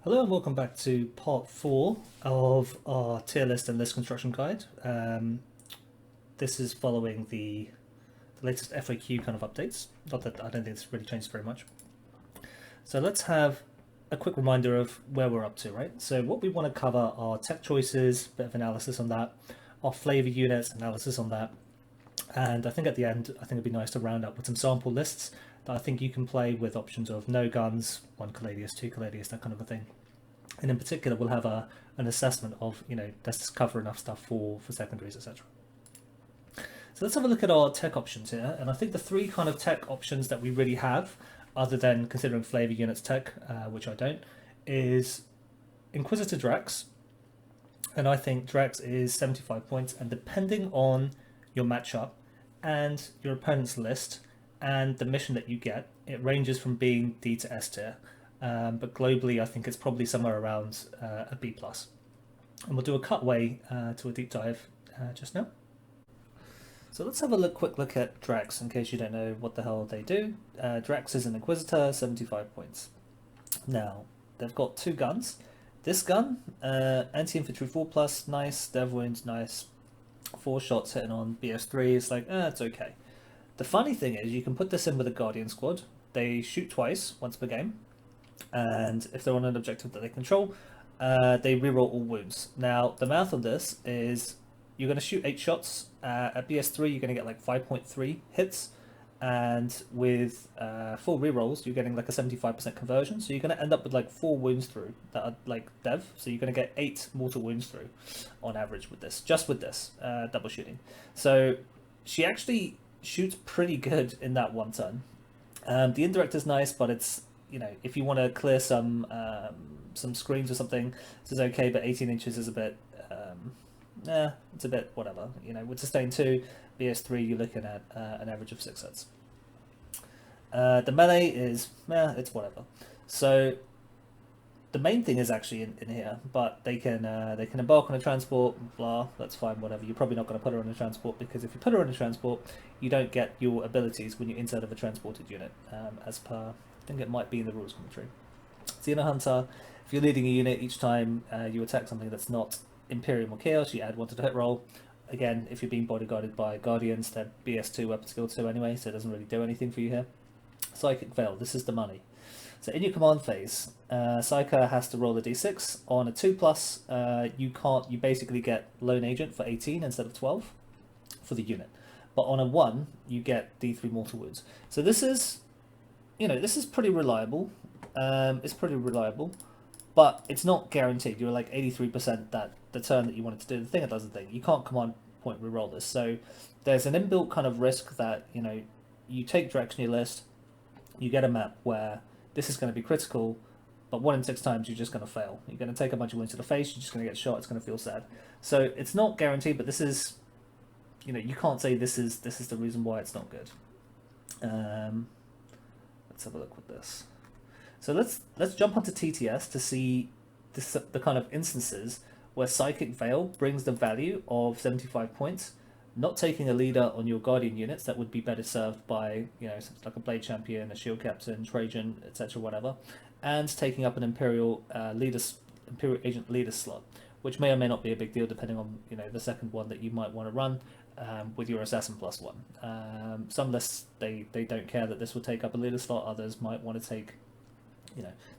Hello and welcome back to part 4 of our tier list and list construction guide. This is following the latest FAQ kind of updates. Not that I don't think it's really changed very much. So let's have a quick reminder of where we're up to, right? So what we want to cover are tech choices, bit of analysis on that, our flavor units, analysis on that, and I think at the end, I think it'd be nice to round up with some sample lists that I think you can play with options of no guns, 1 Caladius, 2 Caladius, that kind of a thing. And in particular, we'll have an assessment of, does this cover enough stuff for secondaries, etc. So let's have a look at our tech options here. And I think the 3 kind of tech options that we really have, other than considering flavor units tech, which I don't, is Inquisitor Drax. And I think Drax is 75 points. And depending on your matchup and your opponent's list and the mission that you get, it ranges from being D to S tier. But globally, I think it's probably somewhere around a B+. And we'll do a cutaway to a deep dive just now. So let's have a quick look at Drax, in case you don't know what the hell they do. Drax is an Inquisitor, 75 points. Now, they've got 2 guns. This gun, anti-infantry 4+, nice, dev wounds, nice. 4 shots hitting on BS3, it's like, it's okay. The funny thing is, you can put this in with a Guardian squad. They shoot twice, once per game. And if they're on an objective that they control, they reroll all wounds. Now, the math on this is you're going to shoot 8 shots. At BS3, you're going to get like 5.3 hits. And with 4 rerolls, you're getting like a 75% conversion. So you're going to end up with like 4 wounds through that are like dev. So you're going to get 8 mortal wounds through on average with this, just with this double shooting. So she actually shoots pretty good in that one turn. The indirect is nice, but it's, if you want to clear some screens or something, this is okay, but 18 inches is a bit, it's a bit whatever. With sustain 2, BS3, you're looking at an average of 6 hits. The melee is, it's whatever. So the main thing is actually in here, but they can embark on a transport, blah, that's fine, whatever. You're probably not going to put her on a transport, because if you put her on a transport, you don't get your abilities when you're inside of a transported unit, as per, I think it might be in the rules commentary. Xena Hunter, if you're leading a unit, each time you attack something that's not Imperium or Chaos, you add 1 to the hit roll. Again, if you're being bodyguarded by Guardians, they're BS2, weapon skill 2 anyway, so it doesn't really do anything for you here. Psychic Veil, this is the money. So in your command phase, Psyker has to roll a d6. On a 2+, you basically get Lone Agent for 18 instead of 12 for the unit. But on a 1, you get d3 mortal wounds. So this is, this is pretty reliable. It's pretty reliable, but it's not guaranteed. You're like 83% that the turn that you wanted to do the thing, it does the thing. You can't command point reroll this. So there's an inbuilt kind of risk that, you take Drax on your list, you get a map where this is going to be critical, but 1 in 6 times you're just going to fail. You're going to take a bunch of wounds to the face, you're just going to get shot, it's going to feel sad. So it's not guaranteed, but this is, you can't say this is the reason why it's not good. Let's have a look with this. So let's jump onto TTS to see the kind of instances where Psychic Veil brings the value of 75 points, not taking a leader on your Guardian units that would be better served by, something like a Blade Champion, a Shield Captain, Trajan, etc., whatever, and taking up an Imperial Agent leader slot, which may or may not be a big deal depending on, the second one that you might want to run with your Assassin +1. Some lists, they don't care that this will take up a leader slot, others might want to take,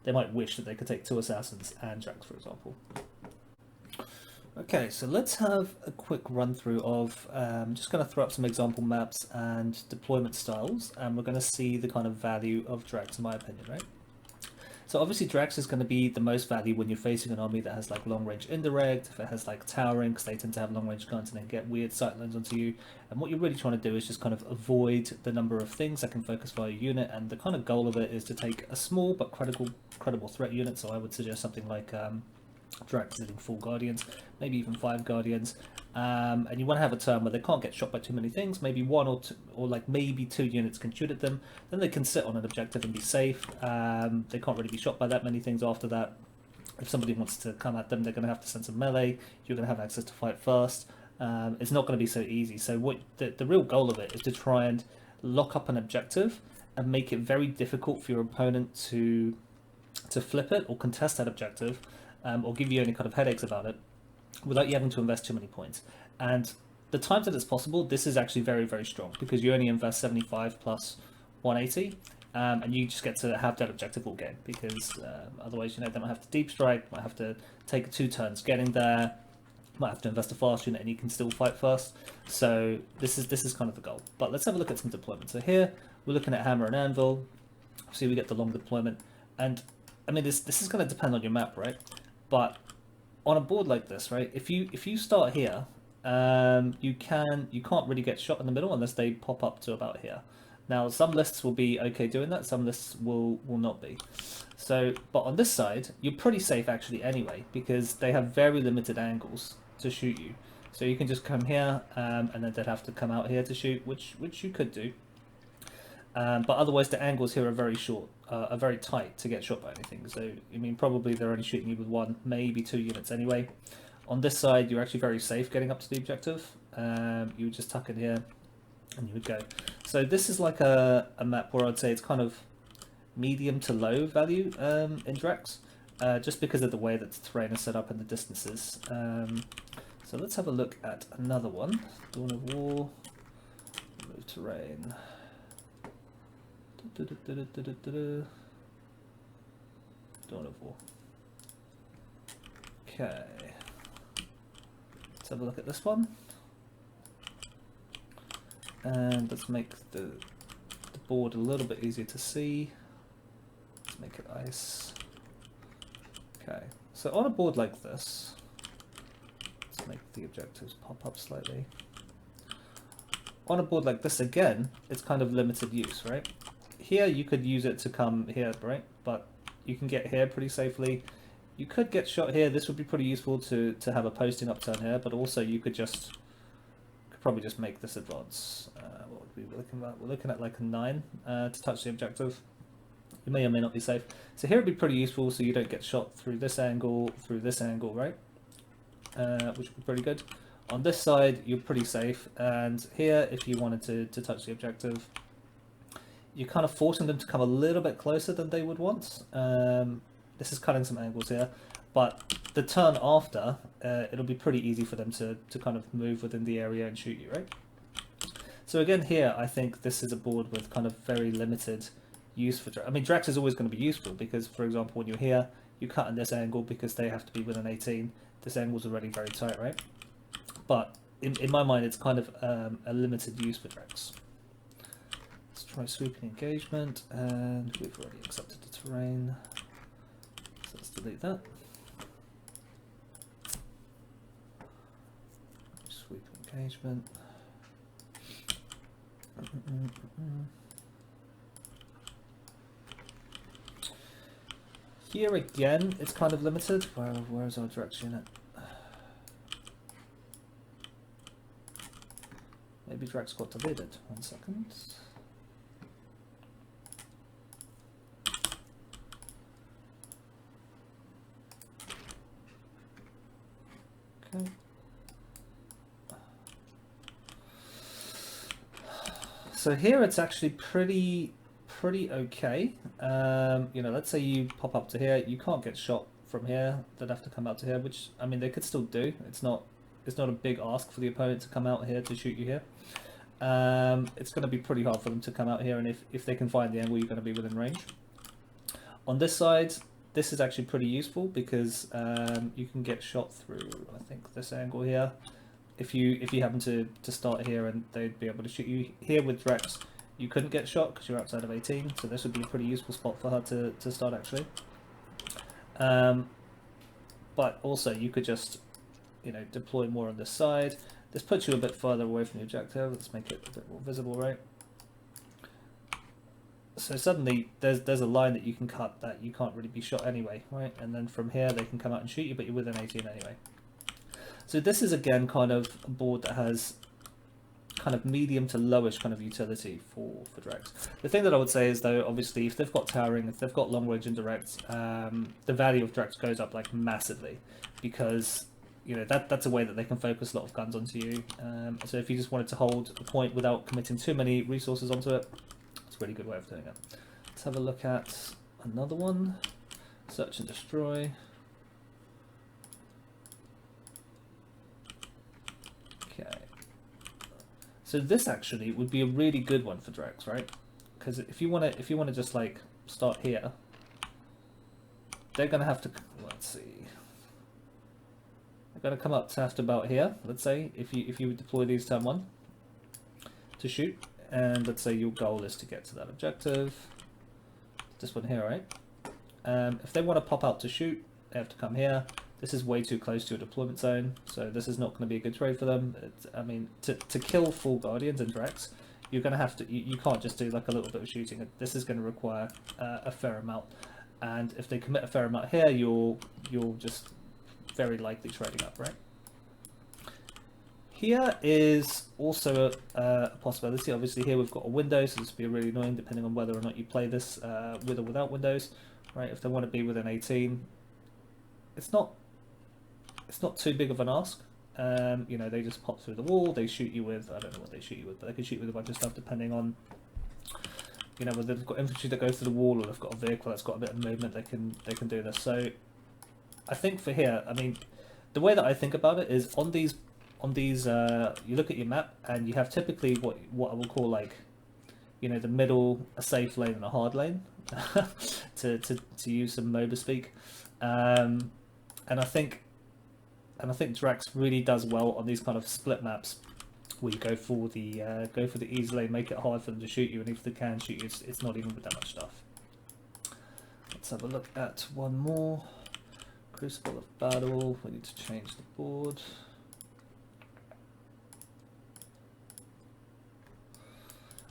they might wish that they could take 2 Assassins and Drax, for example. Okay, so let's have a quick run through of, just going to throw up some example maps and deployment styles, and we're going to see the kind of value of Drax, in my opinion, right? So obviously Drax is going to be the most value when you're facing an army that has like long range indirect, if it has like towering, because they tend to have long range guns and then get weird sightlines onto you. And what you're really trying to do is just kind of avoid the number of things that can focus via your unit, and the kind of goal of it is to take a small but credible threat unit. So I would suggest something like Drax leading 4 Guardians, maybe even 5 Guardians, and you want to have a turn where they can't get shot by too many things. Maybe 1 or 2, or like maybe 2 units can shoot at them, then they can sit on an objective and be safe. They can't really be shot by that many things after that. If somebody wants to come at them, they're going to have to send some melee, you're going to have access to fight first. It's not going to be so easy. So what the real goal of it is to try and lock up an objective and make it very difficult for your opponent to to flip it or contest that objective, or give you any kind of headaches about it, without you having to invest too many points. And the times that it's possible, this is actually very, very strong, because you only invest 75 plus 180, and you just get to have that objective all game, because otherwise, you know, they might have to deep strike, might have to take 2 turns getting there, might have to invest a fast unit, and you can still fight first. So this is kind of the goal. But let's have a look at some deployment. So here we're looking at hammer and anvil. See, we get the long deployment, and I mean this is going to depend on your map, right? But on a board like this, right, if you start here, you can't really get shot in the middle unless they pop up to about here. Now some lists will be okay doing that, some lists will not be. So, but on this side, you're pretty safe actually anyway, because they have very limited angles to shoot you. So you can just come here, and then they'd have to come out here to shoot, which you could do. But otherwise the angles here are very short, are very tight to get shot by anything. So, I mean, probably they're only shooting you with 1, maybe 2 units anyway. On this side, you're actually very safe getting up to the objective. You would just tuck in here, and you would go. So this is like a map where I'd say it's kind of medium to low value in Drax, just because of the way that the terrain is set up and the distances. So let's have a look at another one. Dawn of War, remove terrain. Dawn of War. Okay. Let's have a look at this one. And let's make the board a little bit easier to see. Let's make it ice. Okay, so on a board like this, let's make the objectives pop up slightly. On a board like this, again, it's kind of limited use, right? Here you could use it to come here, right? But you can get here pretty safely. You could get shot here. This would be pretty useful to have a posting upturn here, but also you could probably just make this advance. What would we be looking at? We're looking at like a 9 to touch the objective. You may or may not be safe. So here would be pretty useful, so you don't get shot through this angle, right? Which would be pretty good. On this side, you're pretty safe, and here, if you wanted to touch the objective, you're kind of forcing them to come a little bit closer than they would want. This is cutting some angles here, but the turn after, it'll be pretty easy for them to kind of move within the area and shoot you, right? So again, here, I think this is a board with kind of very limited use for Drax. I mean, Drax is always going to be useful because, for example, when you're here, you cut in this angle because they have to be within 18. This angle's already very tight, right? But in my mind, it's kind of a limited use for Drax. Let's try sweeping engagement, and we've already accepted the terrain. So let's delete that. Sweep engagement. Here again, it's kind of limited. Where is our Drax unit? Maybe Drax got deleted. 1 second. Okay. So here it's actually pretty okay. You know, let's say you pop up to here, you can't get shot from here. They'd have to come out to here, which I mean they could still do. It's not a big ask for the opponent to come out here to shoot you here. It's going to be pretty hard for them to come out here, and if they can find the angle, you're going to be within range. On this side, this is actually pretty useful because you can get shot through, I think, this angle here. If you happen to start here, and they'd be able to shoot you here with Drax, you couldn't get shot because you're outside of 18. So this would be a pretty useful spot for her to start actually. But also you could just, you know, deploy more on this side. This puts you a bit further away from the objective. Let's make it a bit more visible, right? So suddenly there's a line that you can cut that you can't really be shot anyway, right? And then from here they can come out and shoot you, but you're within 18 anyway. So this is again kind of a board that has kind of medium to lowish kind of utility for Drax. The thing that I would say is though, obviously if they've got towering, if they've got long range indirect, the value of Drax goes up like massively, because you know that's a way that they can focus a lot of guns onto you. So if you just wanted to hold a point without committing too many resources onto it, it's a really good way of doing it. Let's have a look at another one. Search and destroy. Okay. So this actually would be a really good one for Drax, right? Because if you want to just like start here, they're gonna have to. Let's see. They're gonna come up to after about here. Let's say if you deploy these turn 1 to shoot, and let's say your goal is to get to that objective. This one here, right? If they want to pop out to shoot, they have to come here. This is way too close to a deployment zone, so this is not going to be a good trade for them. I mean, to kill full Guardians and Drax, you're going to have to. You can't just do like a little bit of shooting. This is going to require a fair amount, and if they commit a fair amount here, you're just very likely trading up, right? Here is also a possibility. Obviously, here we've got a window, so this would be really annoying depending on whether or not you play this with or without windows, right? If they want to be within 18, it's not too big of an ask. You know, they just pop through the wall. They shoot you with, I don't know what they shoot you with, but they can shoot you with a bunch of stuff depending on, you know, whether they've got infantry that goes through the wall or they've got a vehicle that's got a bit of movement. They can do this. So I think for here, I mean, the way that I think about it is on these you look at your map and you have typically what I will call, like, you know, the middle, a safe lane and a hard lane, to use some MOBA speak, and I think Drax really does well on these kind of split maps where you go for the easy lane, make it hard for them to shoot you, and if they can shoot you, it's not even with that much stuff. Let's have a look at one more. Crucible of Battle. We need to change the board.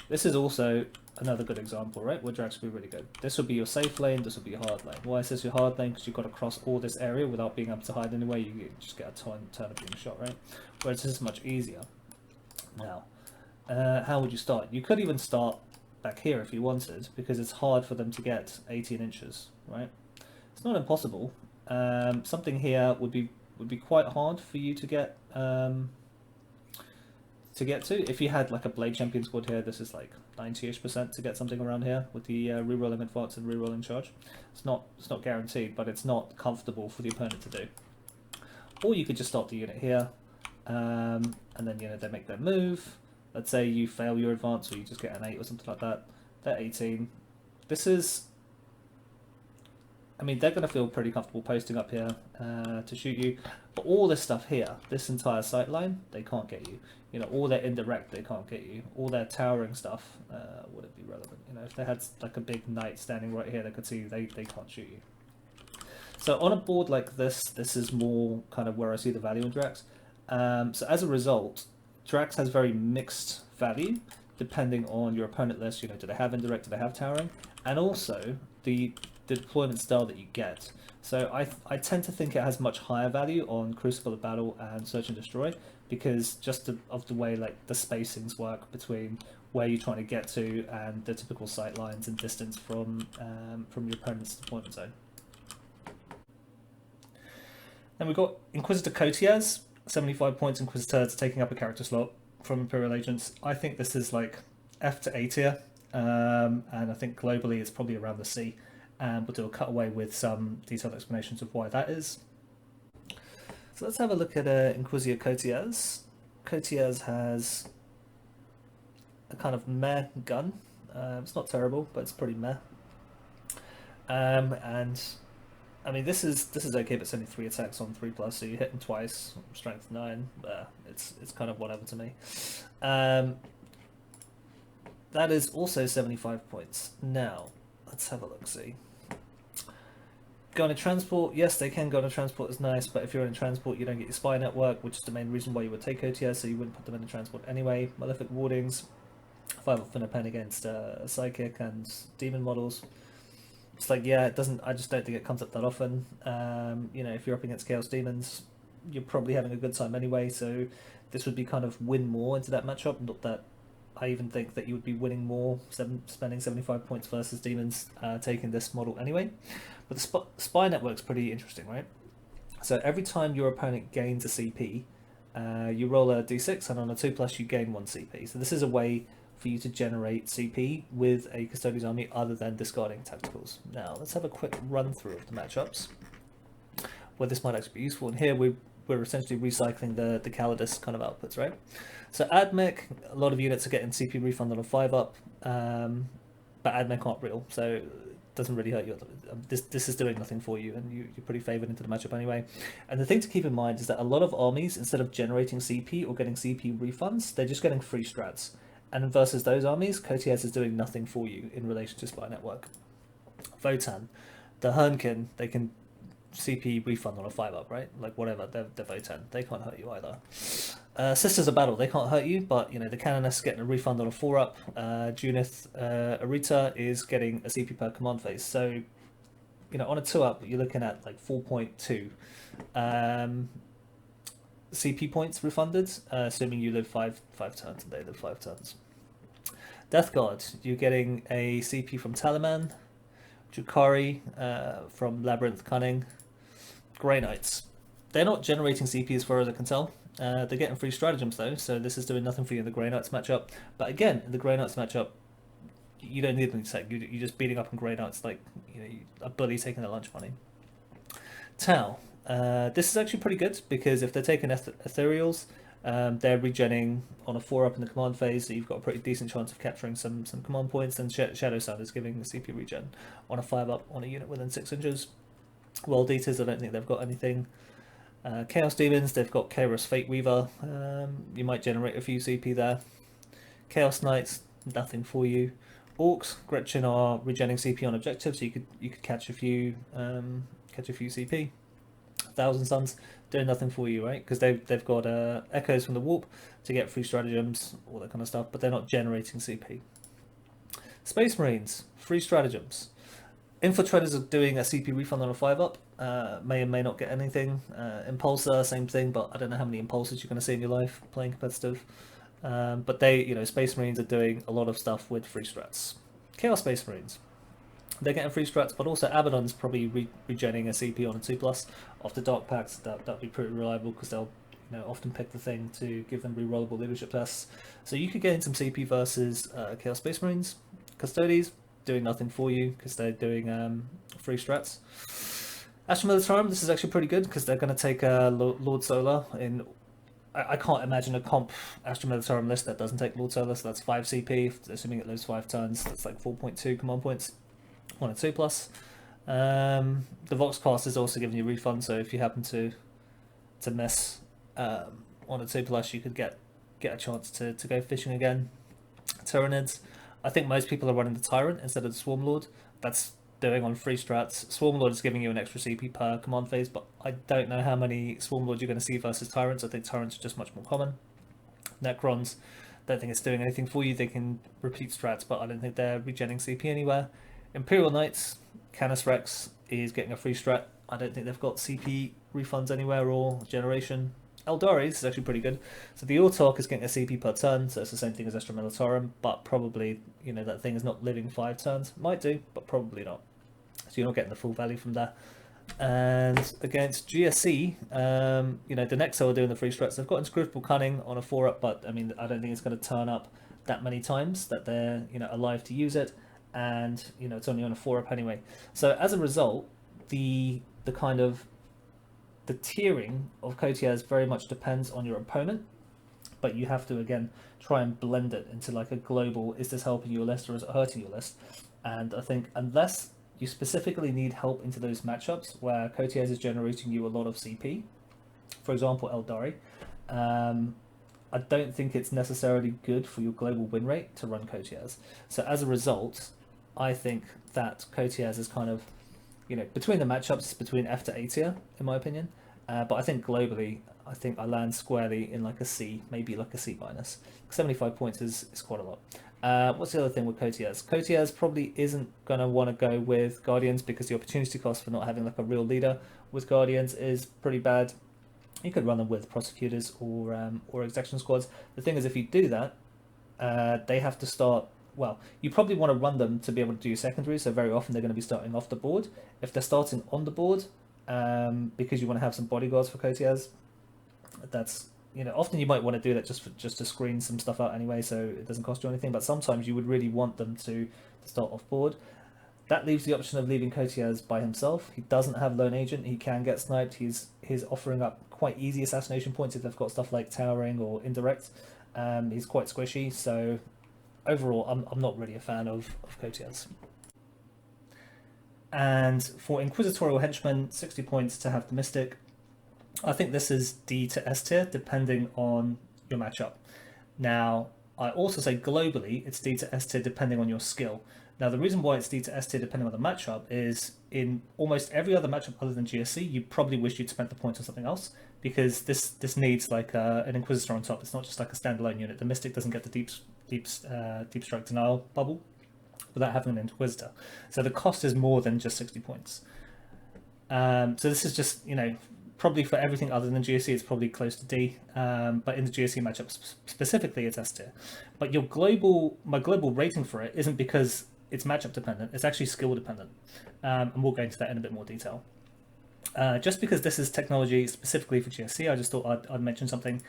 This is also another good example, right? Where Drax would be really good. This would be your safe lane, this would be your hard lane. Why is this your hard lane? Because you've got to cross all this area without being able to hide anyway. You just get a turn of being shot, right? Whereas this is much easier. Now, how would you start? You could even start back here if you wanted, because it's hard for them to get 18 inches, right? It's not impossible. Something here would be quite hard for you to get to. If you had like a Blade Champion squad here, this is like 90-ish% to get something around here with the rerolling advance and rerolling charge. It's not guaranteed, but it's not comfortable for the opponent to do. Or you could just start the unit here, and then, you know, they make their move. Let's say you fail your advance, or you just get an 8 or something like that. They're 18. This is, I mean, they're going to feel pretty comfortable posting up here to shoot you. But all this stuff here, this entire sight line, they can't get you. You know, all their indirect, they can't get you. All their towering stuff wouldn't be relevant. You know, if they had like a big knight standing right here, they could see you, they can't shoot you. So on a board like this, this is more kind of where I see the value in Drax. So as a result, Drax has very mixed value depending on your opponent list. You know, do they have indirect, do they have towering? And also the deployment style that you get. So I tend to think it has much higher value on Crucible of Battle and Search and Destroy, because just of the way like the spacings work between where you're trying to get to and the typical sight lines and distance from your opponent's deployment zone. Then we've got Inquisitor Coteaz, 75 points Inquisitor, taking up a character slot from Imperial Agents. I think this is like F to A tier, and I think globally it's probably around the C. And we'll do a cutaway with some detailed explanations of why that is. So let's have a look at Inquisitor Coteaz. Coteaz has a kind of meh gun. It's not terrible, but it's pretty meh. And I mean, this is okay, but it's only 3 attacks on 3+, so you hit him twice, strength 9. It's kind of whatever to me. That is also 75 points. Now, let's have a look. See. Go on a transport, yes, they can go on a transport, is nice, but if you're in a transport, you don't get your spy network, which is the main reason why you would take Coteaz, so you wouldn't put them in a transport anyway. Malefic wardings, 5 off in a pen against psychic and demon models. It's like, yeah, it doesn't. I just don't think it comes up that often. You know, if you're up against Chaos Demons, you're probably having a good time anyway. So this would be kind of win more into that matchup. Not that I even think that you would be winning more spending 75 points versus Demons taking this model anyway. But the spy network's pretty interesting, right? So every time your opponent gains a CP, you roll a d6, and on a 2+ you gain 1 CP. So this is a way for you to generate CP with a Custodes army other than discarding tacticals. Now let's have a quick run through of the matchups where this might actually be useful. And here we're essentially recycling the Custodes kind of outputs, right? So AdMech, a lot of units are getting CP refund on a 5-up, but AdMech aren't real, so it doesn't really hurt you. This is doing nothing for you, and you're pretty favoured into the matchup anyway. And the thing to keep in mind is that a lot of armies, instead of generating CP or getting CP refunds, they're just getting free strats. And versus those armies, Coteaz is doing nothing for you in relation to Spy Network. Votan, the henchmen, they can CP refund on a 5-up, right? Like whatever, they're Votan. They can't hurt you either. Sisters of Battle, they can't hurt you, but you know the Canoness getting a refund on a 4-up. Junith Arita is getting a CP per command phase. So, you know, on a 2-up, you're looking at like 4.2 CP points refunded, assuming you live 5 turns and they live 5 turns. Death Guard, you're getting a CP from Talaman. Jukari from Labyrinth Cunning. Grey Knights, they're not generating CP as far as I can tell. They're getting free stratagems though, so this is doing nothing for you in the Grey Knights matchup. But again, in the Grey Knights matchup, you don't need them to take. You're just beating up on Grey Knights like, you know, a bully taking their lunch money. Tau, this is actually pretty good because if they're taking ethereals, they're regenning on a 4-up in the command phase, so you've got a pretty decent chance of capturing some command points. And Shadow Sound is giving the CP regen on a 5-up on a unit within 6 inches. World Eaters, I don't think they've got anything. Chaos Demons, they've got Kairos Fate Weaver. You might generate a few CP there. Chaos Knights, nothing for you. Orcs, Gretchen are regenning CP on objectives, so you could catch a few CP. Thousand Suns doing nothing for you, right? Because they've got echoes from the warp to get free stratagems, all that kind of stuff, but they're not generating CP. Space Marines, free stratagems. Infiltrators are doing a CP refund on a 5-up. May or may not get anything. Impulsor, same thing, but I don't know how many Impulsors you're going to see in your life playing competitive. But they, you know, Space Marines are doing a lot of stuff with free strats. Chaos Space Marines, they're getting free strats, but also Abaddon's probably regenning a CP on a 2+ after Dark Pacts. That'd be pretty reliable because they'll, you know, often pick the thing to give them rerollable leadership tests. So you could get in some CP versus Chaos Space Marines. Custodes doing nothing for you because they're doing free strats. Astra Militarum, this is actually pretty good because they're going to take Lord Solar in. I can't imagine a comp Astra Militarum list that doesn't take Lord Solar, so that's 5 CP, assuming it lives 5 turns. That's like 4.2 command points on a 2+. The Voxcast is also giving you a refund, so if you happen to miss on a 2+, you could get a chance to go fishing again. Tyranids, I think most people are running the Tyrant instead of the Swarmlord. That's doing on free strats. Swarmlord is giving you an extra CP per command phase, but I don't know how many Swarmlords you're going to see versus Tyrants. I think Tyrants are just much more common. Necrons, don't think it's doing anything for you. They can repeat strats, but I don't think they're regenning CP anywhere. Imperial Knights, Canis Rex is getting a free strat. I don't think they've got CP refunds anywhere or generation. Eldaris is actually pretty good. So the Autarch is getting a CP per turn, so it's the same thing as Astra Militarum, but probably, you know, that thing is not living 5 turns. Might do, but probably not. So you're not getting the full value from there. And against GSC, you know, the Nexo are doing the free strats. They've got Inscrutable Cunning on a 4-up, but I mean, I don't think it's going to turn up that many times that they're, you know, alive to use it. And, you know, it's only on a 4-up anyway. So as a result, the kind of the tiering of Coteaz very much depends on your opponent, but you have to, again, try and blend it into like a global, is this helping your list or is it hurting your list? And I think unless you specifically need help into those matchups where Coteaz is generating you a lot of CP, for example, Eldari, I don't think it's necessarily good for your global win rate to run Coteaz. So as a result, I think that Coteaz is kind of, you know, between the matchups, it's between F to A tier, in my opinion. But I think globally, I think I land squarely in like a C, maybe like a C-. 75 points is quite a lot. What's the other thing with Coteaz? Coteaz probably isn't going to want to go with Guardians because the opportunity cost for not having like a real leader with Guardians is pretty bad. You could run them with Prosecutors or Execution Squads. The thing is, if you do that, they have to start. Well, you probably want to run them to be able to do secondary, so very often they're going to be starting off the board. If they're starting on the board, because you want to have some bodyguards for Coteaz, that's often you might want to do that just to screen some stuff out anyway, so it doesn't cost you anything. But sometimes you would really want them to start off board. That leaves the option of leaving Coteaz by himself. He doesn't have Lone Agent. He can get sniped. He's offering up quite easy assassination points if they've got stuff like towering or indirect. He's quite squishy, so overall, I'm not really a fan of Coteaz. And for Inquisitorial Henchmen, 60 points to have the Mystic. I think this is D to S tier, depending on your matchup. Now, I also say globally, it's D to S tier depending on your skill. Now, the reason why it's D to S tier depending on the matchup is in almost every other matchup other than GSC, you probably wish you'd spent the points on something else, because this needs like an Inquisitor on top. It's not just like a standalone unit. The Mystic doesn't get the deep strike denial bubble without having an Inquisitor. So the cost is more than just 60 points. So this is just, probably for everything other than GSC, it's probably close to D. But in the GSC matchup specifically, it's S tier. But my global rating for it isn't because it's matchup dependent, it's actually skill dependent. And we'll go into that in a bit more detail. Just because this is technology specifically for GSC, I just thought I'd mention something.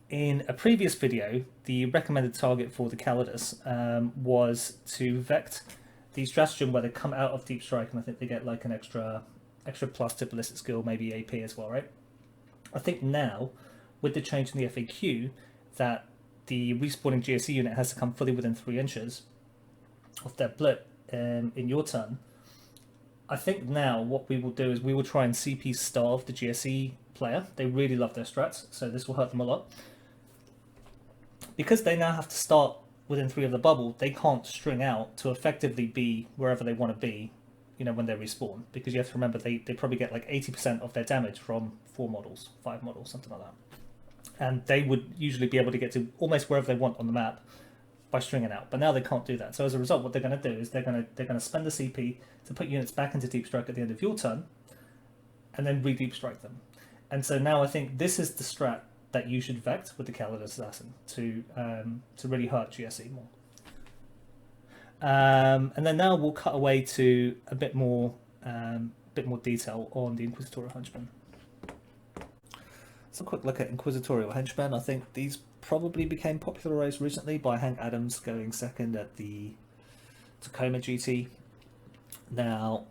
In a previous video, the recommended target for the Custodes was to vect the stratagem where they come out of Deep Strike, and I think they get like an extra plus to ballistic skill, maybe AP as well, right? I think now, with the change in the FAQ, that the respawning GSC unit has to come fully within 3 inches of their blip in your turn. I think now what we will do is we will try and CP starve the GSC player. They really love their strats, so this will hurt them a lot. Because they now have to start within 3 of the bubble, they can't string out to effectively be wherever they want to be, when they respawn. Because you have to remember, they probably get like 80% of their damage from 4 models, 5 models, something like that. And they would usually be able to get to almost wherever they want on the map by stringing out. But now they can't do that. So as a result, what they're going to do is they're going to spend the CP to put units back into Deep Strike at the end of your turn, and then re-Deep Strike them. And so now I think this is the strat that you should vect with the Custodes Assassin to really hurt GSC more. And then now we'll cut away to a bit more detail on the Inquisitorial Henchmen. So a quick look at Inquisitorial Henchmen. I think these probably became popularized recently by Hank Adams going second at the Tacoma GT. Now,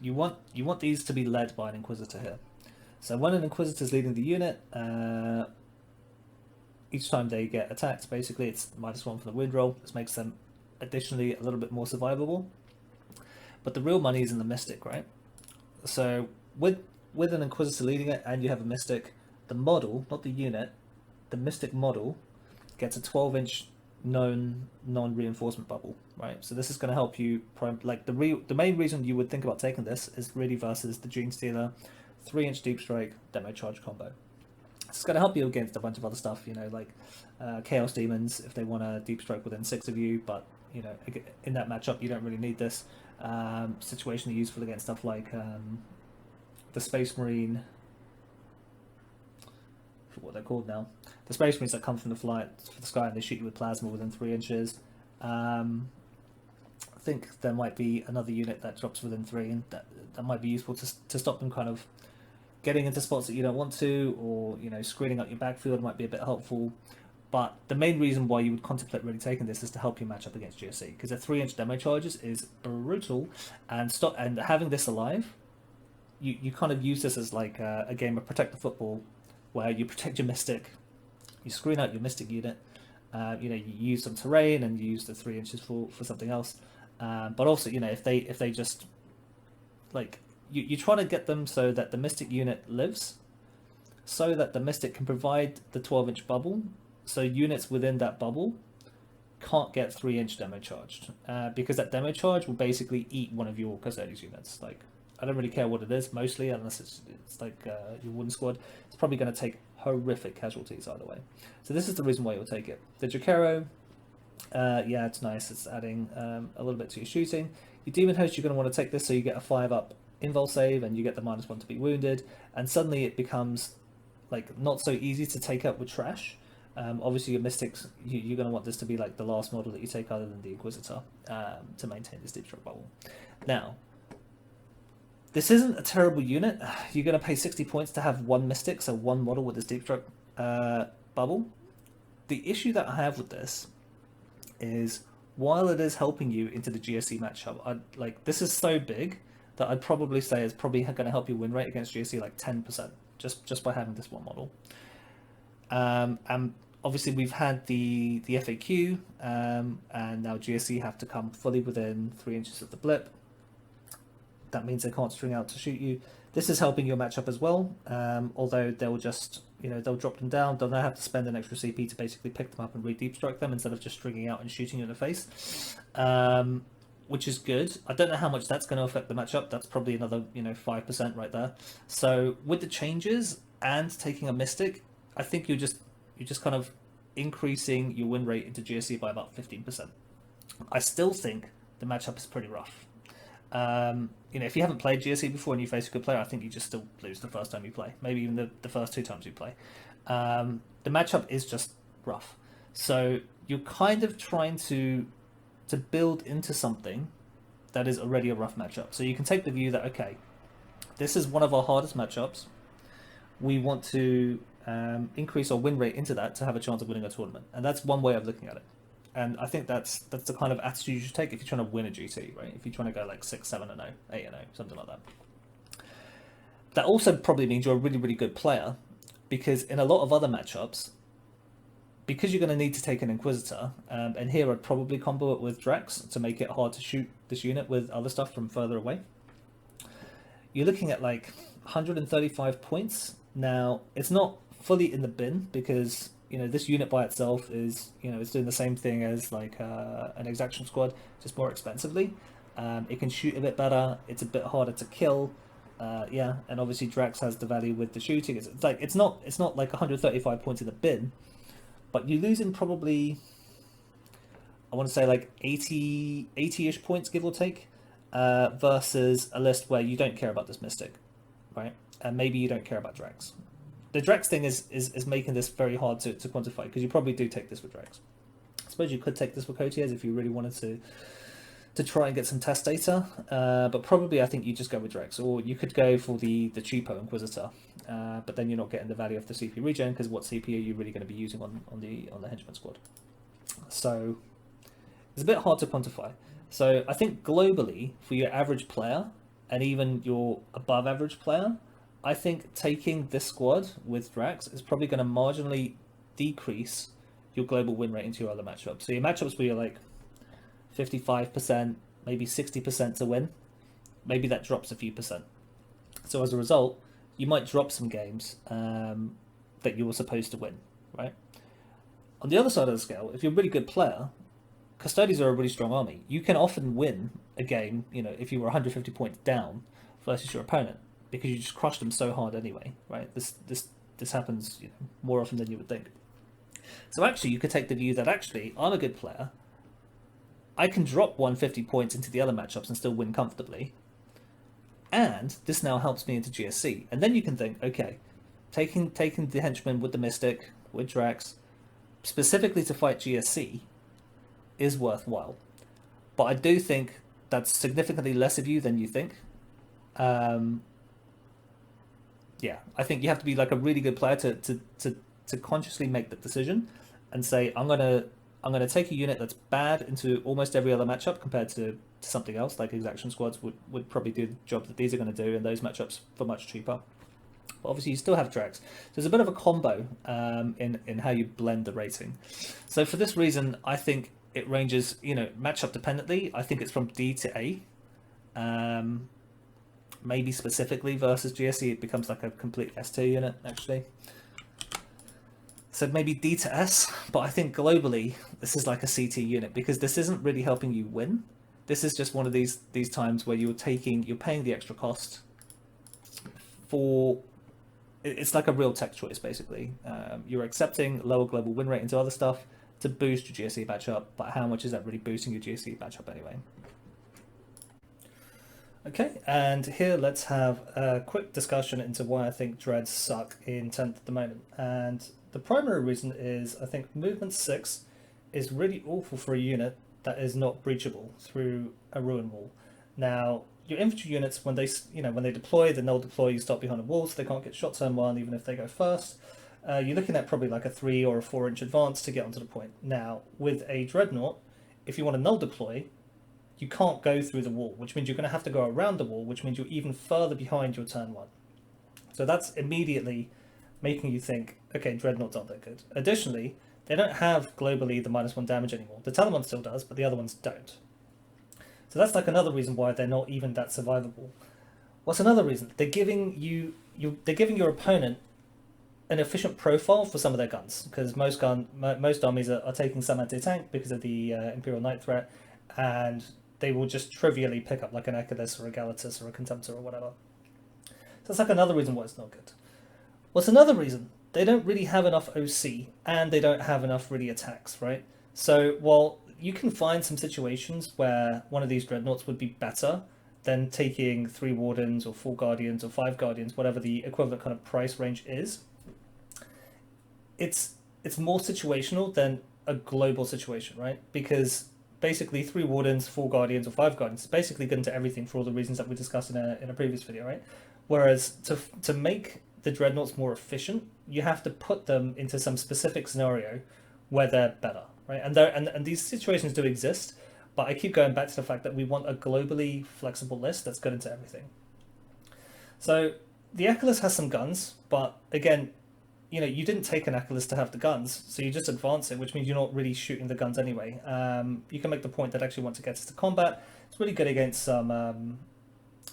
you want these to be led by an Inquisitor here. So when an Inquisitor is leading the unit, each time they get attacked, basically it's -1 for the wound roll. This makes them additionally a little bit more survivable. But the real money is in the Mystic, right? So with an Inquisitor leading it and you have a Mystic, the model, not the unit, the Mystic model gets a 12-inch known non-reinforcement bubble, right? So this is going to help you the main reason you would think about taking this is really versus the Gene Stealer 3-inch Deep Strike Demo Charge combo. It's going to help you against a bunch of other stuff, like Chaos Demons if they want to Deep Strike within 6 of you, but in that matchup you don't really need this. Situationally useful against stuff like the Space Marine, I forget what they're called now. The Space Marines that come from the sky and they shoot you with plasma within 3 inches. I think there might be another unit that drops within 3, and that might be useful to stop them kind of getting into spots that you don't want to, or screening out your backfield might be a bit helpful. But the main reason why you would contemplate really taking this is to help you match up against GSC, because the 3-inch demo charges is brutal, and having this alive, you kind of use this as like a game of protect the football, where you protect your Mystic, you screen out your Mystic unit, you use some terrain and you use the 3 inches for something else. But also, if they just you try to get them so that the Mystic unit lives, so that the Mystic can provide the 12-inch bubble, so units within that bubble can't get 3-inch demo charged, because that demo charge will basically eat one of your Custodes units. I don't really care what it is, mostly, unless it's like your wooden squad. It's probably going to take horrific casualties either way. So this is the reason why you'll take it. The Jacaro, yeah, it's nice. It's adding a little bit to your shooting. Your Demon Host, you're going to want to take this so you get a 5-up invul save and you get the -1 to be wounded. And suddenly it becomes not so easy to take up with trash. Obviously your Mystics, you're going to want this to be like the last model that you take other than the Inquisitor to maintain this Deep Strike bubble. Now, this isn't a terrible unit. You're going to pay 60 points to have 1 Mystic, so 1 model with this Deep Strike bubble. The issue that I have with this is, while it is helping you into the GSE matchup, this is so big that I'd probably say it's probably going to help your win rate against GSE like 10%, just by having this one model. And obviously we've had the FAQ, and now GSE have to come fully within 3 inches of the blip. That means they can't string out to shoot you. This is helping your matchup as well, although they'll just, they'll drop them down. They'll now have to spend an extra CP to basically pick them up and re-deep strike them instead of just stringing out and shooting you in the face, which is good. I don't know how much that's going to affect the matchup. That's probably another, 5% right there. So with the changes and taking a Mystic, I think you're just kind of increasing your win rate into GSE by about 15%. I still think the matchup is pretty rough. If you haven't played GSE before and you face a good player, I think you just still lose the first time you play, maybe even the first 2 times you play. The matchup is just rough. So you're kind of trying to build into something that is already a rough matchup. So you can take the view that, okay, this is one of our hardest matchups. We want to increase our win rate into that to have a chance of winning a tournament. And that's one way of looking at it. And I think that's the kind of attitude you should take if you're trying to win a GT, right? If you're trying to go like 6-7-0, 8-0, something like that. That also probably means you're a really, really good player, because in a lot of other matchups, because you're going to need to take an Inquisitor, and here I'd probably combo it with Drax to make it hard to shoot this unit with other stuff from further away. You're looking at like 135 points. Now, it's not fully in the bin because this unit by itself is, it's doing the same thing as like an exaction squad, just more expensively. It can shoot a bit better. It's a bit harder to kill. And obviously Drax has the value with the shooting. It's not like 135 points in the bin, but you're losing probably, I want to say like 80-ish points, give or take, versus a list where you don't care about this Mystic, right? And maybe you don't care about Drax. The Drax thing is making this very hard to quantify, because you probably do take this with Drax. I suppose you could take this with Coteaz if you really wanted to try and get some test data, but probably I think you just go with Drax, or you could go for the cheapo Inquisitor, but then you're not getting the value of the CP regen, because what CP are you really going to be using on the henchman squad? So it's a bit hard to quantify. So I think globally, for your average player and even your above average player, I think taking this squad with Drax is probably going to marginally decrease your global win rate into your other matchups. So your matchups where you're like 55%, maybe 60% to win, maybe that drops a few percent. So as a result, you might drop some games that you were supposed to win, right? On the other side of the scale, if you're a really good player, Custodes are a really strong army. You can often win a game, if you were 150 points down versus your opponent, because you just crushed them so hard anyway, right? This happens more often than you would think. So actually, you could take the view that actually, I'm a good player. I can drop 150 points into the other matchups and still win comfortably. And this now helps me into GSC. And then you can think, okay, taking the henchman with the Mystic, with Drax, specifically to fight GSC, is worthwhile. But I do think that's significantly less of you than you think. I think you have to be like a really good player to consciously make that decision and say, I'm gonna take a unit that's bad into almost every other matchup compared to something else, like exaction squads would probably do the job that these are going to do in those matchups for much cheaper. But obviously you still have Drax. So there's a bit of a combo in how you blend the rating. So for this reason, I think it ranges, matchup dependently. I think it's from D to A. Maybe specifically versus GSE, it becomes like a complete S tier unit, actually. So maybe D to S, but I think globally, this is like a C tier unit, because this isn't really helping you win. This is just one of these times where you're paying the extra cost for, it's like a real tech choice, basically. You're accepting lower global win rate into other stuff to boost your GSE matchup, but how much is that really boosting your GSE matchup anyway? Okay, and here let's have a quick discussion into why I think Dreads suck in 10th at the moment. And the primary reason is I think movement 6 is really awful for a unit that is not breachable through a ruin wall. Now, your infantry units, when they deploy, then they'll deploy, you stop behind a wall, so they can't get shot turn 1 even if they go first. you're looking at probably like a 3 or a 4 inch advance to get onto the point. Now, with a Dreadnought, if you want to null deploy, you can't go through the wall, which means you're going to have to go around the wall, which means you're even further behind your turn 1. So that's immediately making you think, okay, Dreadnoughts aren't that good. Additionally, they don't have globally the -1 damage anymore. The Telemon still does, but the other ones don't. So that's like another reason why they're not even that survivable. What's another reason? They're giving your opponent an efficient profile for some of their guns, because most armies are taking some anti-tank because of the Imperial Knight threat, and they will just trivially pick up like an Echidus or a Galatus or a Contemptor or whatever. So that's like another reason why it's not good. What's another reason? They don't really have enough OC, and they don't have enough really attacks, right? So while you can find some situations where one of these Dreadnoughts would be better than taking 3 Wardens or 4 Guardians or 5 Guardians, whatever the equivalent kind of price range is, it's more situational than a global situation, right? Because basically 3 Wardens, 4 Guardians or 5 Guardians is basically good into everything for all the reasons that we discussed in a previous video, right? Whereas to make the Dreadnoughts more efficient, you have to put them into some specific scenario where they're better, right? And these situations do exist, but I keep going back to the fact that we want a globally flexible list that's good into everything. So the Echidus has some guns, but again, you didn't take an Echidus to have the guns, so you just advance it, which means you're not really shooting the guns anyway. You can make the point that actually once it gets to combat, it's really good against some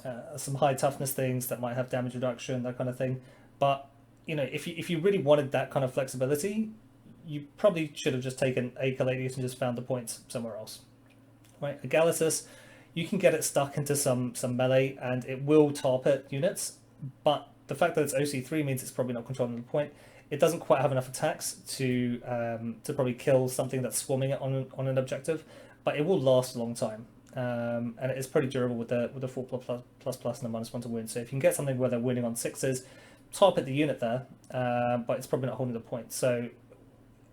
high toughness things that might have damage reduction, that kind of thing. But if you really wanted that kind of flexibility, you probably should have just taken a Caladius and just found the points somewhere else, right? A Galatus, you can get it stuck into some melee and it will target units, but the fact that it's OC3 means it's probably not controlling the point. It doesn't quite have enough attacks to probably kill something that's swarming it on an objective, but it will last a long time. And it is pretty durable with the 4++ and the -1 to win. So if you can get something where they're winning on 6s, target the unit there, but it's probably not holding the point. So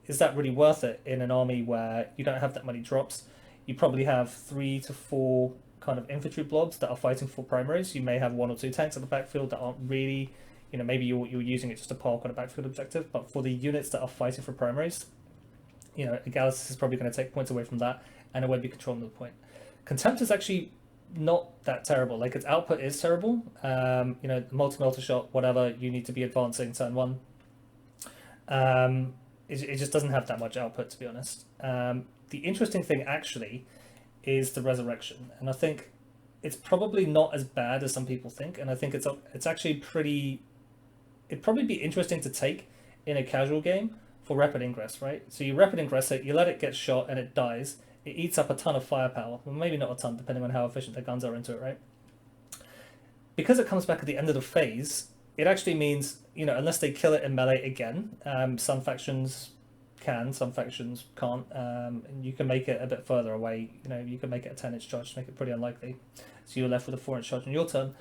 is that really worth it in an army where you don't have that many drops? You probably have 3 to 4 kind of infantry blobs that are fighting for primaries. You may have 1 or 2 tanks at the backfield that aren't really, maybe you're using it just to park on a backfield objective, but for the units that are fighting for primaries, a Galatus is probably going to take points away from that, and it won't be controlling the point. Contempt is actually not that terrible. Like, its output is terrible. Multi-melter shot, whatever, you need to be advancing turn 1. It just doesn't have that much output, to be honest. The interesting thing actually is the resurrection, and I think it's probably not as bad as some people think, and I think it's actually it'd probably be interesting to take in a casual game for rapid ingress, right? So you rapid ingress it, you let it get shot and it dies, it eats up a ton of firepower, well, maybe not a ton depending on how efficient the guns are into it, right? Because it comes back at the end of the phase, it actually means, unless they kill it in melee again, some factions can, some factions can't, and you can make it a bit further away. You can make it a 10-inch charge to make it pretty unlikely, so you're left with a 4-inch charge on your turn.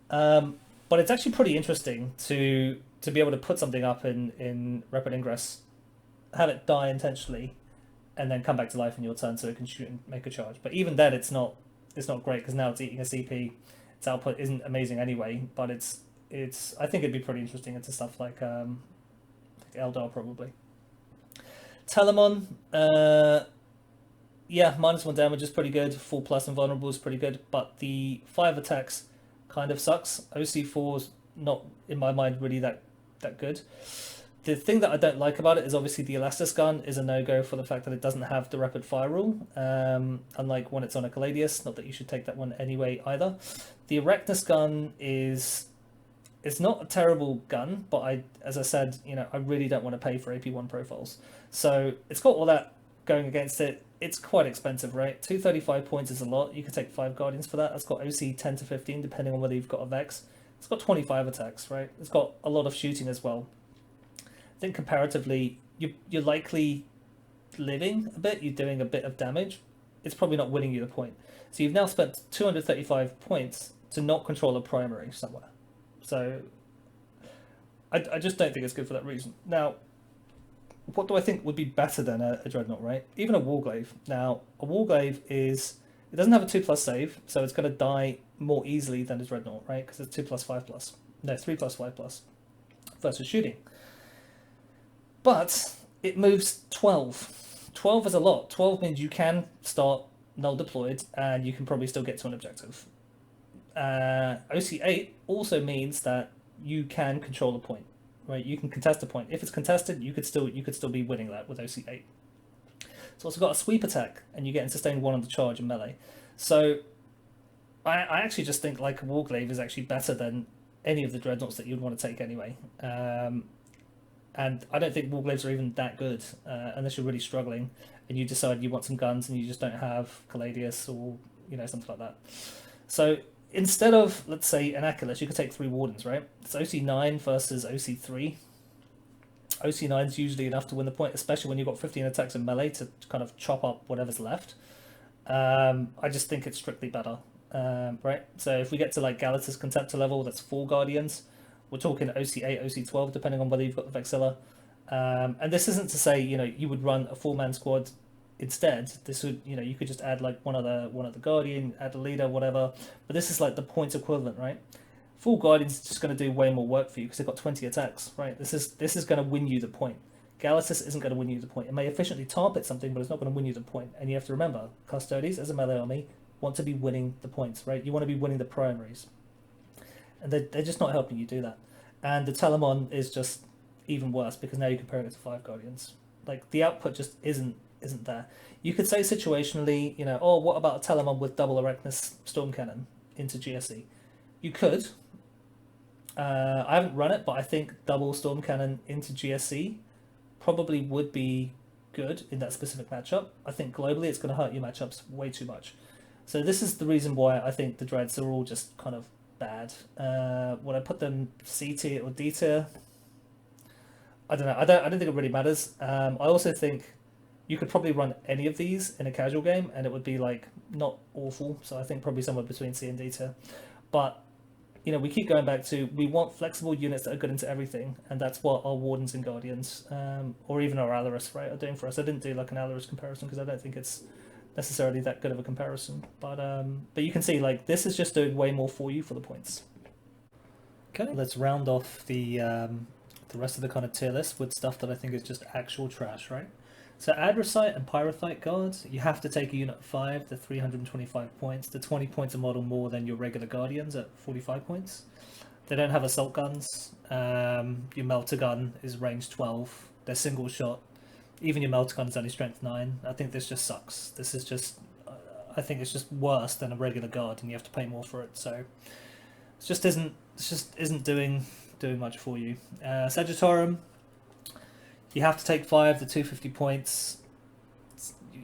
But it's actually pretty interesting to be able to put something up in rapid ingress, have it die intentionally, and then come back to life in your turn so it can shoot and make a charge. But even then, it's not great, because now it's eating a CP. Its output isn't amazing anyway, but it's I think it'd be pretty interesting into stuff like Eldar probably. Telemon, -1 damage is pretty good. 4+ invulnerable is pretty good, but the 5 attacks kind of sucks. OC4's not, in my mind, really that good. The thing that I don't like about it is obviously the Elastus gun is a no-go for the fact that it doesn't have the rapid fire rule, unlike when it's on a Caladius. Not that you should take that one anyway either. The Erectus gun it's not a terrible gun, but as I said, I really don't want to pay for AP1 profiles. So it's got all that going against it. It's quite expensive, right? 235 points is a lot. You could take 5 Guardians for that. That's got OC 10 to 15, depending on whether you've got a Vex. It's got 25 attacks, right? It's got a lot of shooting as well. I think comparatively, you're likely living a bit. You're doing a bit of damage. It's probably not winning you the point. So you've now spent 235 points to not control a primary somewhere. So I just don't think it's good for that reason. Now, what do I think would be better than a Dreadnought, right? Even a Warglaive. Now, a Warglaive it doesn't have a 2+ save, so it's going to die more easily than a Dreadnought, right? Because it's 2+, 5+. No, 3+, 5+ versus shooting. But it moves 12. 12 is a lot. 12 means you can start null deployed and you can probably still get to an objective. OC8 also means that you can control a point, right? You can contest a point. If it's contested, you could still be winning that with OC8. It's also got a sweep attack, and you get in sustained 1 on the charge in melee. So I actually just think like Warglaive is actually better than any of the dreadnoughts that you'd want to take anyway. And I don't think Warglaives are even that good unless you're really struggling and you decide you want some guns and you just don't have Caladius or something like that. So instead of, let's say, an Aculus, you could take 3 Wardens, right? It's OC9 versus OC3. OC9 is usually enough to win the point, especially when you've got 15 attacks in melee to kind of chop up whatever's left. I just think it's strictly better, right? So if we get to like Galatas Contemptor level, that's 4 Guardians. We're talking OC8, OC12, depending on whether you've got the Vexilla. And this isn't to say, you would run a 4-man squad instead. This would, you could just add like one other Guardian, add a leader, whatever. But this is like the points equivalent, right? 4 Guardians is just going to do way more work for you because they've got 20 attacks, right? This is going to win you the point. Galatas isn't going to win you the point. It may efficiently target something, but it's not going to win you the point. And you have to remember, Custodes, as a melee army, want to be winning the points, right? You want to be winning the primaries. And they're just not helping you do that. And the Telemon is just even worse because now you're comparing it to 5 Guardians. Like, the output just isn't there. You could say situationally, oh, what about a Telemon with double Erectus Storm Cannon into GSE? You could. I haven't run it, but I think double Storm Cannon into GSE probably would be good in that specific matchup. I think globally it's going to hurt your matchups way too much. So this is the reason why I think the Dreads are all just kind of bad. Would I put them C tier or D tier? I don't know. I don't think it really matters. I also think you could probably run any of these in a casual game and it would be like not awful. So I think probably somewhere between C and D tier. But we keep going back to, we want flexible units that are good into everything, and that's what our Wardens and Guardians, or even our Alaris, right, are doing for us. I didn't do like an Alaris comparison because I don't think it's necessarily that good of a comparison. But you can see like this is just doing way more for you for the points. Okay, let's round off the rest of the kind of tier list with stuff that I think is just actual trash, right? So Adricite and Pyrothite guards, you have to take a unit of 5, the 325 points. The 20 points a model more than your regular Guardians at 45 points. They don't have assault guns. Your Melter gun is range 12. They're single shot. Even your Melter gun is only strength 9. I think this just sucks. This is just, I think it's just worse than a regular guard, and you have to pay more for it. So it just isn't doing much for you. Sagittarium. You have to take 5, the 250 points.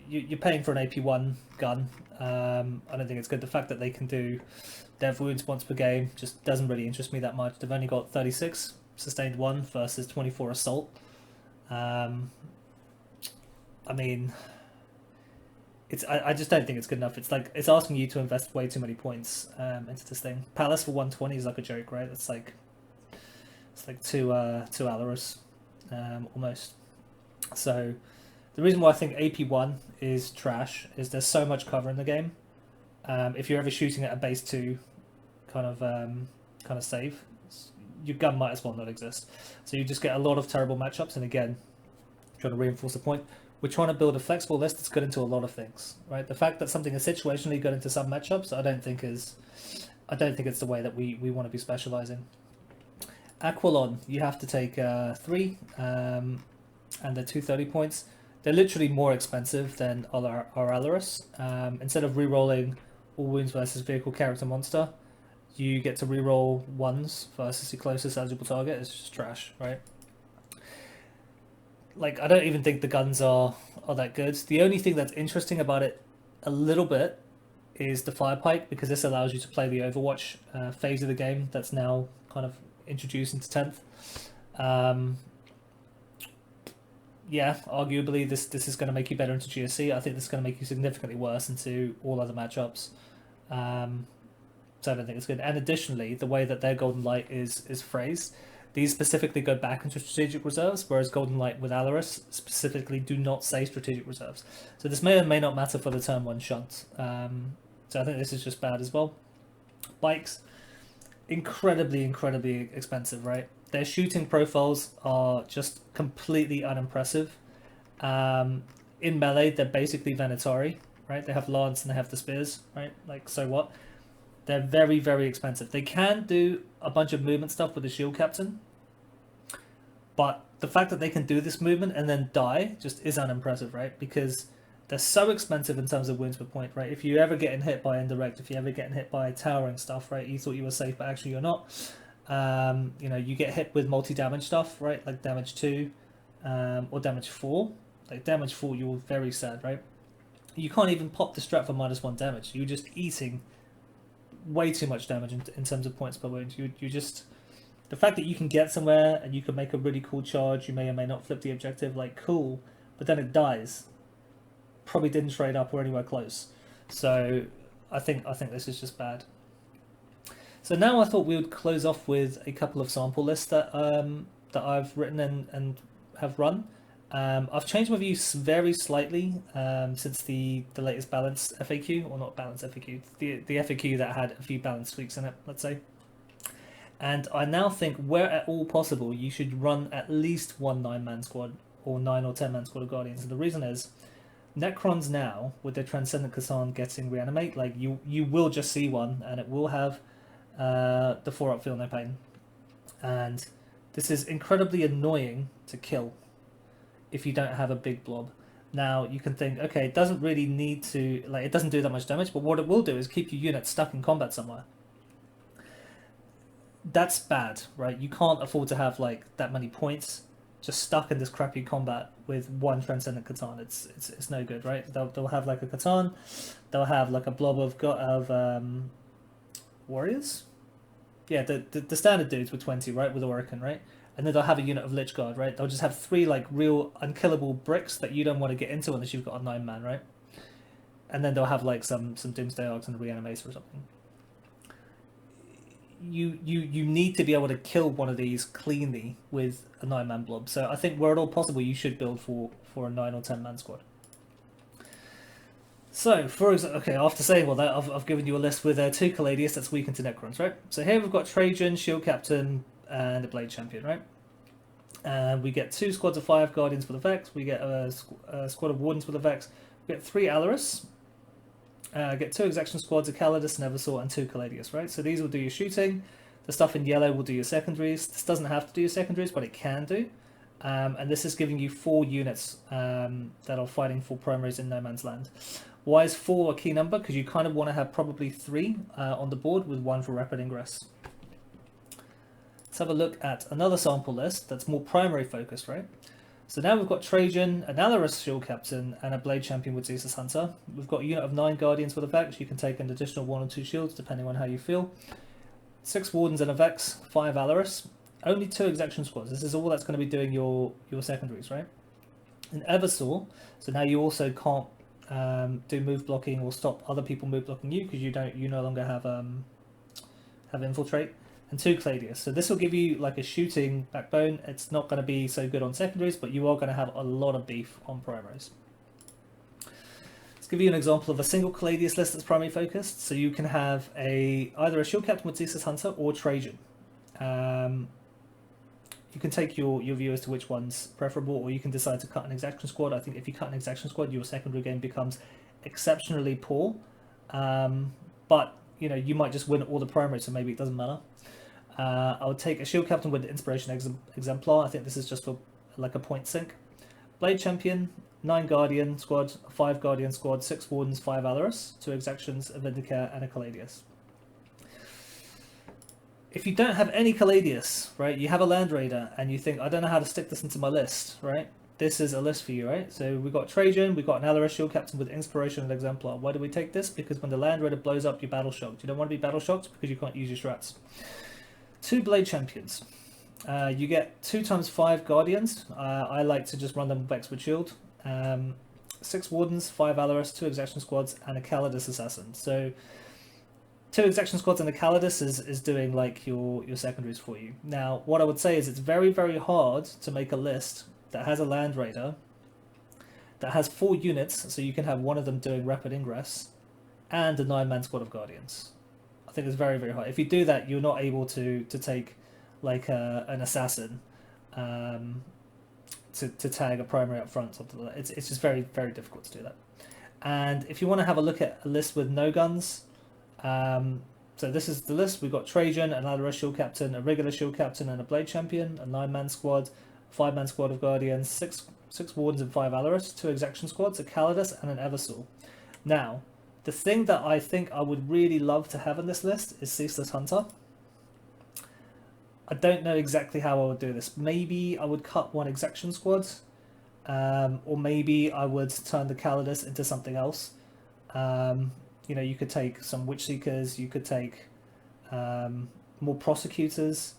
You're paying for an AP1 gun. I don't think it's good. The fact that they can do dev wounds once per game just doesn't really interest me that much. They've only got 36 sustained 1 versus 24 assault. I mean, I just don't think it's good enough. It's like it's asking you to invest way too many points into this thing. Palace for 120 is like a joke, right? It's like two Alaris. Almost. So the reason why I think AP1 is trash is there's so much cover in the game. If you're ever shooting at a base 2 kind of save, your gun might as well not exist. So you just get a lot of terrible matchups, and again, trying to reinforce the point, we're trying to build a flexible list that's good into a lot of things, right? The fact that something is situationally good into some matchups, I don't think it's the way that we want to be specializing. Aquilon, you have to take 3, and they're 230 points. They're literally more expensive than our Alaris. Instead of re-rolling all wounds versus vehicle, character, monster, you get to re-roll 1s versus your closest eligible target. It's just trash, right? Like, I don't even think the guns are that good. The only thing that's interesting about it a little bit is the fire pike, because this allows you to play the Overwatch phase of the game that's now kind of introduced into 10th. Yeah, arguably this is going to make you better into GSC. I think this is going to make you significantly worse into all other matchups. So I don't think it's good. And additionally, the way that their Golden Light is phrased, these specifically go back into strategic reserves, whereas Golden Light with Alaris specifically do not say strategic reserves. So this may or may not matter for the turn 1 shunt. So I think this is just bad as well. Bikes, incredibly expensive, right? their shooting profiles are just completely unimpressive. In melee, they're basically Venatori, right? They have lance and they have the spears, right? Like, so what? They're very, very expensive. They can do a bunch of movement stuff with the shield captain, but the fact that they can do this movement and then die just is unimpressive, right? Because they're so expensive in terms of wounds per point, right? If you ever getting hit by indirect, if you ever getting hit by towering stuff, right? You thought you were safe, but actually you're not. You know, you get hit with multi-damage stuff, right? Like damage 2 or damage 4. Like damage 4, you're very sad, right? You can't even pop the strat for -1 damage. You're just eating way too much damage in terms of points per wound. You just... The fact that you can get somewhere and you can make a really cool charge, you may or may not flip the objective, like cool, but then it dies. Probably didn't trade up or anywhere close. So I think this is just bad. So now I thought we would close off with a couple of sample lists that that I've written and have run. I've changed my views very slightly since the latest balance FAQ, or not balance FAQ, the FAQ that had a few balance tweaks in it, let's say. And I now think where at all possible you should run at least one 9-man squad or 9 or 10-man squad of Guardians. And the reason is Necrons now, with their Transcendent Kassan getting reanimate, like you will just see one and it will have the 4-up feel no pain. And this is incredibly annoying to kill if you don't have a big blob. Now you can think, okay, it doesn't really need to, like, it doesn't do that much damage, but what it will do is keep your unit stuck in combat somewhere. That's bad, right? You can't afford to have like that many points just stuck in this crappy combat with one Transcendent Catan. It's no good, right? They'll have like a Catan, they'll have like a blob of warriors. Yeah, the standard dudes with 20, right, with Orican, right? And then they'll have a unit of Lich Guard, right? They'll just have 3 like real unkillable bricks that you don't want to get into unless you've got a 9-man, right? And then they'll have like some Doomsday Arcs and a Reanimator or something. You need to be able to kill one of these cleanly with a 9-man blob. So I think where at all possible you should build for a 9 or 10-man squad. So for example, okay, after saying all that, I've given you a list with 2 Caladius that's weakened to Necrons, right? So here we've got Trajan, Shield Captain, and a Blade Champion, right? And we get 2 squads of 5 Guardians with effects. We get a squad of Wardens with effects. We get 3 Alaris. Get 2 Exaction squads, a Calidus, an Eversaw, and 2 Caladius, right? So these will do your shooting. The stuff in yellow will do your secondaries. This doesn't have to do your secondaries, but it can do. And this is giving you 4 units that are fighting for primaries in No Man's Land. Why is 4 a key number? Because you kind of want to have probably 3 on the board with 1 for rapid ingress. Let's have a look at another sample list that's more primary focused, right? So now we've got Trajan, an Alaris Shield Captain, and a Blade Champion with Zeus Hunter. We've got a unit of 9 Guardians with effects. You can take an additional 1 or 2 shields depending on how you feel. 6 Wardens and effects, 5 Alaris. Only 2 Exaction squads. This is all that's going to be doing your secondaries, right? An Eversaw. So now you also can't do move blocking or stop other people move blocking you because you no longer have infiltrate. And 2 Cladius. So this will give you like a shooting backbone. It's not going to be so good on secondaries, but you are going to have a lot of beef on primaries. Let's give you an example of a single Cladius list that's primary focused. So you can have either a Shield Captain with Thesis Hunter or Trajan. You can take your view as to which one's preferable, or you can decide to cut an Exaction squad. I think if you cut an Exaction squad, your secondary game becomes exceptionally poor. But you know, you might just win all the primaries, so maybe it doesn't matter. I would take a Shield Captain with Inspiration Exemplar. I think this is just for like a point sink. Blade Champion, 9 Guardian squad, 5 Guardian squad, 6 Wardens, 5 Alaris, 2 Exactions, a Vindicare, and a Caladius. If you don't have any Caladius, right, you have a Land Raider, and you think, I don't know how to stick this into my list, right? This is a list for you, right? So we've got Trajan, we've got an Alaris Shield Captain with Inspiration and Exemplar. Why do we take this? Because when the Land Raider blows up, you're battle shocked. You don't want to be battle shocked because you can't use your strats. 2 Blade Champions. You get 2 times 5 Guardians. I like to just run them Vex with Shield. 6 Wardens, 5 Alaris, 2 Exaction squads, and a Calidus Assassin. So 2 Exaction squads and a Calidus is doing like your secondaries for you. Now, what I would say is it's very, very hard to make a list that has a Land Raider that has 4 units, so you can have one of them doing rapid ingress, and a 9-man squad of Guardians. I think it's very, very hard. If you do that, you're not able to take like an assassin, to tag a primary up front. Something like that. It's just very, very difficult to do that. And if you want to have a look at a list with no guns, so this is the list. We've got Trajan, an Alaris shield captain, a regular shield captain, and a blade champion, a 9-man squad, 5-man squad of guardians, six wardens and 5 Alaris, 2 exaction squads, a Custodes, and an Eversoul. Now, the thing that I think I would really love to have in this list is Ceaseless Hunter. I don't know exactly how I would do this. Maybe I would cut 1 exaction squad, or maybe I would turn the Custodes into something else. You know, you could take some Witch Seekers, you could take more Prosecutors.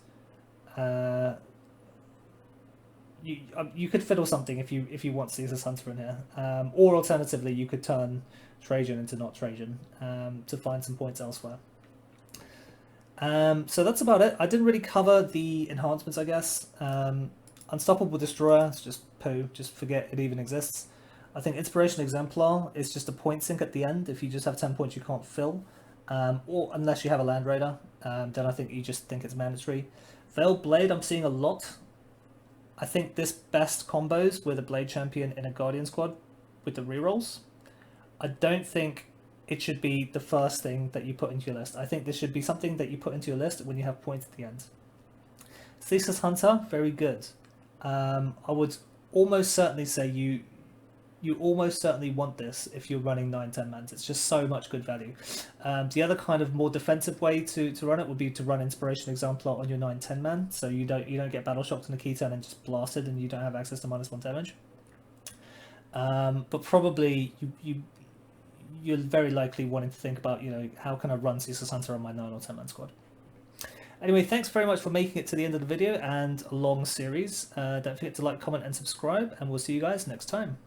You could fiddle something if you want Ceaseless Hunter in here, or alternatively you could turn Trajan into not Trajan to find some points elsewhere. So that's about it. I didn't really cover the enhancements, I guess. Unstoppable Destroyer, it's just poo, just forget it even exists. I think Inspiration Exemplar is just a point sink at the end. If you just have 10 points you can't fill, or unless you have a Land Raider, then I think you just think it's mandatory. Veiled Blade I'm seeing a lot. I think this best combos with a Blade Champion in a Guardian squad with the rerolls. I don't think it should be the first thing that you put into your list. I think this should be something that you put into your list when you have points at the end. Ceaseless Hunter, very good. I would almost certainly say you almost certainly want this if you're running 9-10 mans. It's just so much good value. The other kind of more defensive way to run it would be to run Inspiration Exemplar on your 9-10 man, so you don't get battle shocked in the key turn and just blasted, and you don't have access to -1 damage. But probably you're very likely wanting to think about, you know, how can I run Ceaseless Hunter on my 9 or 10 man squad. Anyway, thanks very much for making it to the end of the video and a long series. Don't forget to like, comment, and subscribe, and we'll see you guys next time.